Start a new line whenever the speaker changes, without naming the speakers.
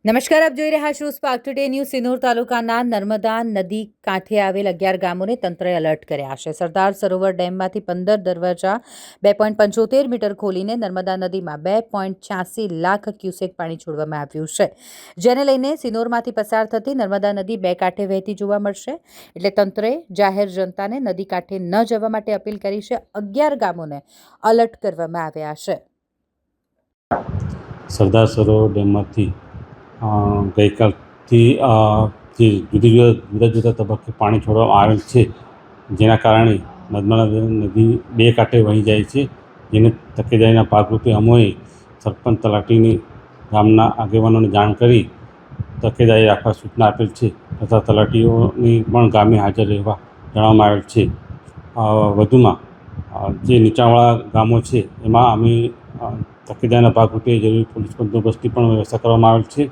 નમસ્કાર, આપ જોઈ રહ્યા છો સ્પાર્ક ટુડે ન્યૂઝ. સિનોર તાલુકાના નર્મદા નદી કાંઠે આવેલ 11 ગામોને તંત્રએ એલર્ટ કર્યા છે. સરદાર સરોવર ડેમમાંથી 15 દરવાજા 2.75 મીટર ખોલીને નર્મદા નદીમાં 2.86 લાખ ક્યુસેક પાણી છોડવામાં આવ્યું છે, જેને લઈને સિનોરમાંથી પસાર થતી નર્મદા નદી બે કાંઠે વહેતી જોવા મળશે. એટલે તંત્રએ જાહેર જનતાને નદી કાંઠે ન જવા માટે અપીલ કરી છે. 11 ગામોને એલર્ટ કરવામાં આવ્યા છે.
સરદાર સરોવર ડેમમાંથી ગઈકાલથી જે જુદા જુદા તબક્કે પાણી છોડવામાં આવેલ છે, જેના કારણે નર્મદા નદી બે કાંઠે વહી જાય છે. જેને તકેદારીના ભાગરૂપે અમોએ સરપંચ તલાટીની ગામના આગેવાનોને જાણ કરી તકેદારી રાખવા સૂચના આપેલ છે તથા તલાટીઓની પણ ગામે હાજર રહેવા જણાવવામાં આવેલ છે. વધુમાં જે નીચાણવાળા ગામો છે એમાં અમે તકેદારીના ભાગરૂપે જરૂરી પોલીસ બંદોબસ્તની પણ વ્યવસ્થા કરવામાં આવેલ છે.